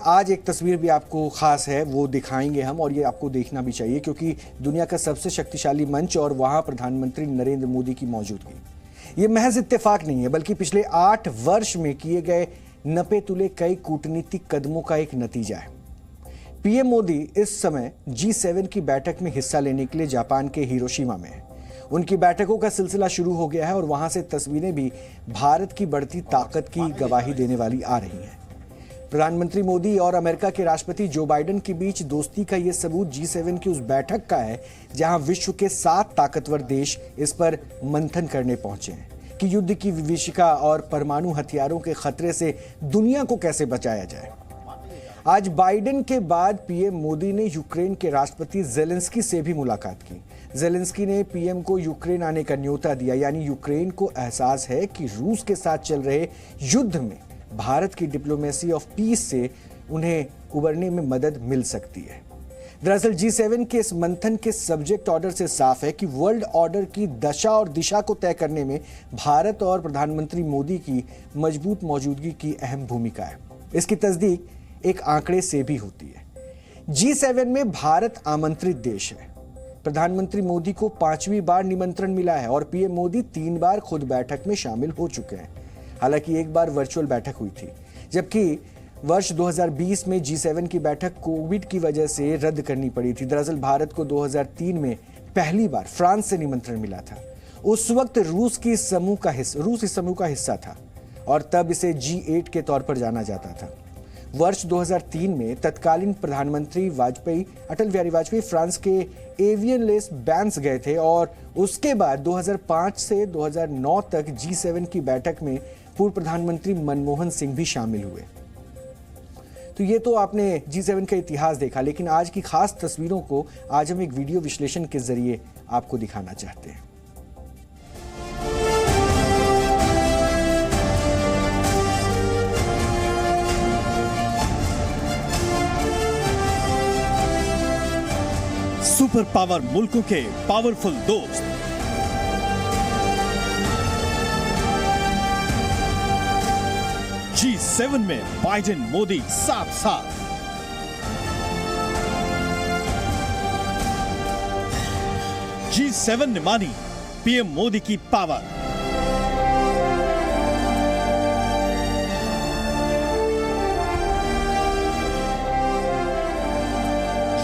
आज एक तस्वीर भी आपको खास है, वो दिखाएंगे हम, और ये आपको देखना भी चाहिए क्योंकि दुनिया का सबसे शक्तिशाली मंच और वहां प्रधानमंत्री नरेंद्र मोदी की मौजूदगी। ये महज इत्तेफाक नहीं है बल्कि पिछले 8 वर्ष में किए गए नपे तुले कई कूटनीतिक कदमों का एक नतीजा है। पीएम मोदी इस समय G7 की बैठक में हिस्सा लेने के लिए जापान के हिरोशिमा में है। उनकी बैठकों का सिलसिला शुरू हो गया है और वहां से तस्वीरें भी भारत की बढ़ती ताकत की गवाही देने वाली आ रही हैं। प्रधानमंत्री मोदी और अमेरिका के राष्ट्रपति जो बाइडेन के बीच दोस्ती का यह सबूत G7 की उस बैठक का है जहां विश्व के 7 ताकतवर देश इस पर मंथन करने पहुंचे हैं कि युद्ध की विभीषिका और परमाणु हथियारों के खतरे से दुनिया को कैसे बचाया जाए। आज बाइडेन के बाद पीएम मोदी ने यूक्रेन के राष्ट्रपति जेलेंस्की से भी मुलाकात की। जेलेंस्की ने पीएम को यूक्रेन आने का न्योता दिया, यानी यूक्रेन को एहसास है कि रूस के साथ चल रहे युद्ध में भारत की डिप्लोमेसी ऑफ पीस से उन्हें उबरने में मदद मिल सकती है। दरअसल G7 के इस मंथन के सब्जेक्ट ऑर्डर से साफ है कि वर्ल्ड ऑर्डर की दशा और दिशा को तय करने में भारत और प्रधानमंत्री मोदी की मजबूत मौजूदगी की अहम भूमिका है। इसकी तस्दीक एक आंकड़े से भी होती है। G7 में भारत आमंत्रित देश है। प्रधानमंत्री मोदी को 5वीं बार निमंत्रण मिला है और पीएम मोदी 3 बार खुद बैठक में शामिल हो चुके हैं। हालांकि एक बार वर्चुअल बैठक हुई थी, जबकि वर्ष 2020 में G7 की बैठक कोविड की वजह से रद्द करनी पड़ी थी। दरअसल भारत को 2003 में पहली बार फ्रांस से निमंत्रण मिला था। उस वक्त रूस इस समूह का हिस्सा था और तब इसे G8 के तौर पर जाना जाता था। वर्ष 2003 में तत्कालीन प्रधानमंत्री अटल बिहारी वाजपेयी फ्रांस के एवियन लेस बैंस गए थे और उसके बाद 2005 से 2009 तक G7 की बैठक में पूर्व प्रधानमंत्री मनमोहन सिंह भी शामिल हुए। तो ये तो आपने G7 का इतिहास देखा, लेकिन आज की खास तस्वीरों को आज हम एक वीडियो विश्लेषण के जरिए आपको दिखाना चाहते हैं। सुपर पावर मुल्कों के पावरफुल दोस्त, G7 में बाइडेन मोदी साथ साथ। G7 ने मानी पीएम मोदी की पावर।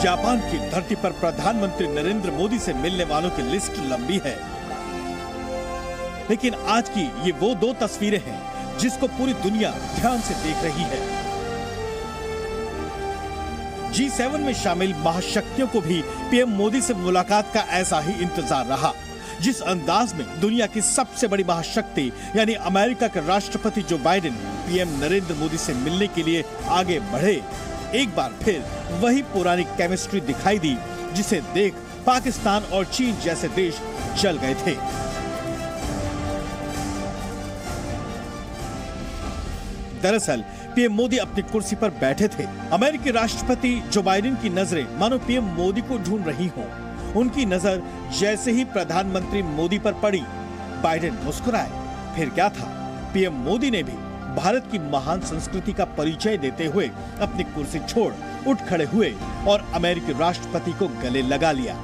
जापान की धरती पर प्रधानमंत्री नरेंद्र मोदी से मिलने वालों की लिस्ट लंबी है, लेकिन आज की ये वो 2 तस्वीरें हैं जिसको पूरी दुनिया ध्यान से देख रही है। G7 में शामिल महाशक्तियों को भी पीएम मोदी से मुलाकात का ऐसा ही इंतजार रहा। जिस अंदाज में दुनिया की सबसे बड़ी महाशक्ति यानी अमेरिका के राष्ट्रपति Joe Biden PM Narendra Modi से मिलने के लिए आगे बढ़े, एक बार फिर वही पुरानी केमिस्ट्री दिखाई दी जिसे देख पाकिस्तान और चीन जैसे देश जल गए थे। दरअसल पीएम मोदी अपनी कुर्सी पर बैठे थे। अमेरिकी राष्ट्रपति जो बाइडेन की नजरें मानो पीएम मोदी को ढूंढ रही हों। उनकी नजर जैसे ही प्रधानमंत्री मोदी पर पड़ी, बाइडेन मुस्कुराए। फिर क्या था, पीएम मोदी ने भी भारत की महान संस्कृति का परिचय देते हुए अपनी कुर्सी छोड़ उठ खड़े हुए और अमेरिकी राष्ट्रपति को गले लगा लिया।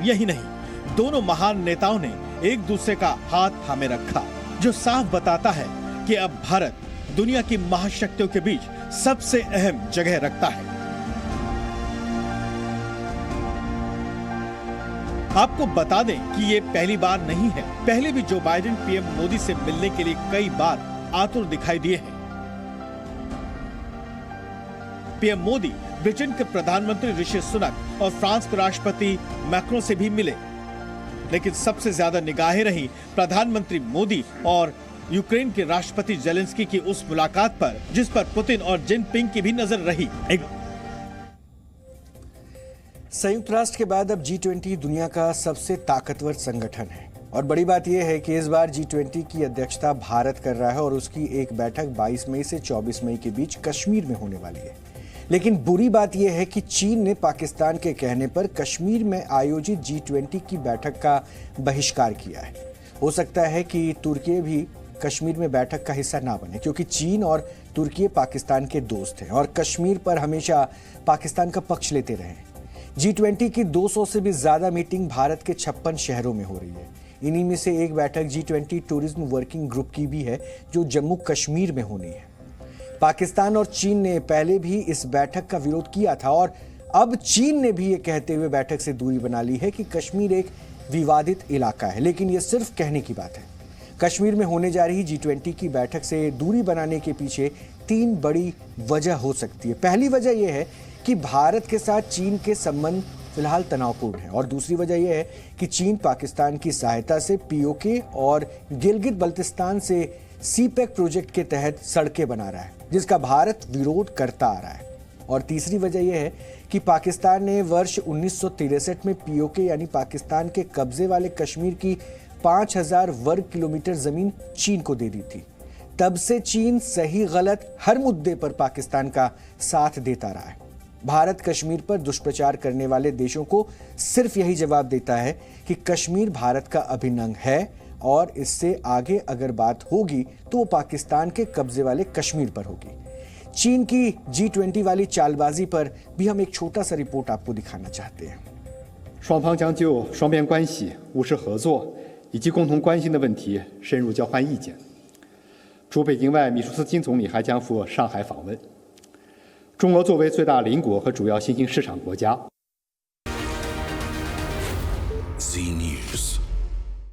यही नहीं, दोनों महान नेताओं ने एक दूसरे का हाथ थामे रखा, जो साफ बताता है कि अब भारत दुनिया की महाशक्तियों के बीच सबसे अहम जगह रखता है। आपको बता दें कि ये पहली बार नहीं है। पहले भी जो बाइडेन पीएम मोदी से मिलने के लिए कई बार आतुर दिखाई दिए हैं। पीएम मोदी ब्रिटेन के प्रधानमंत्री ऋषि सुनक और फ्रांस के राष्ट्रपति मैक्रों से भी मिले, लेकिन सबसे ज्यादा निगाहें रही प्रधानमंत्री मोदी और यूक्रेन के राष्ट्रपति जेलेंस्की की उस मुलाकात पर, जिस पर पुतिन और जिनपिंग की भी नजर रही। संयुक्त राष्ट्र के बाद अब G20 दुनिया का सबसे ताकतवर संगठन है और बड़ी बात यह है कि इस बार G20 की अध्यक्षता भारत कर रहा है और उसकी एक बैठक 22 मई से 24 मई के बीच कश्मीर में होने वाली है। लेकिन बुरी बात यह है कि चीन ने पाकिस्तान के कहने पर कश्मीर में आयोजित G20 की बैठक का बहिष्कार किया है। हो सकता है कि तुर्की भी कश्मीर में बैठक का हिस्सा ना बने, क्योंकि चीन और तुर्की पाकिस्तान के दोस्त हैं और कश्मीर पर हमेशा पाकिस्तान का पक्ष लेते रहे हैं। G20 की 200 से भी ज्यादा मीटिंग भारत के 56 शहरों में हो रही है। इन्हीं में से एक बैठक G20 टूरिज्म वर्किंग ग्रुप की भी है जो जम्मू कश्मीर में होनी है। पाकिस्तान और चीन ने पहले भी इस बैठक का विरोध किया था और अब चीन ने भी ये कहते हुए बैठक से दूरी बना ली है कि कश्मीर एक विवादित इलाका है, लेकिन ये सिर्फ कहने की बात है। कश्मीर में होने जा रही G20 की बैठक से दूरी बनाने के पीछे 3 बड़ी वजह हो सकती है। पहली वजह यह है कि भारत के साथ चीन के संबंध फिलहाल तनावपूर्ण है और दूसरी वजह यह है कि चीन पाकिस्तान की सहायता से POK और गिलगित बल्तिस्तान से CPEC प्रोजेक्ट के तहत सड़कें बना रहा है, जिसका भारत विरोध करता आ रहा है। और तीसरी वजह यह है कि पाकिस्तान ने वर्ष 1963 में POK यानी पाकिस्तान के कब्जे वाले कश्मीर की 5000 वर्ग किलोमीटर जमीन चीन को दे दी थी। तब से चीन सही गलत हर मुद्दे पर पाकिस्तान का साथ देता रहा है। भारत कश्मीर पर दुष्प्रचार करने वाले देशों को सिर्फ यही जवाब देता है कि कश्मीर भारत का अभिन्न अंग है और इससे आगे अगर बात होगी तो वो पाकिस्तान के कब्जे वाले कश्मीर पर होगी। चीन की G20 वाली चालबाजी पर भी हम एक छोटा सा रिपोर्ट आपको दिखाना चाहते हैं। 双方将就双边关系、务实合作以及共同关心的问题深入交换意见。驻北京外秘书司金总理还将赴上海访问。中国作为最大邻国和主要新兴市场国家。 Scene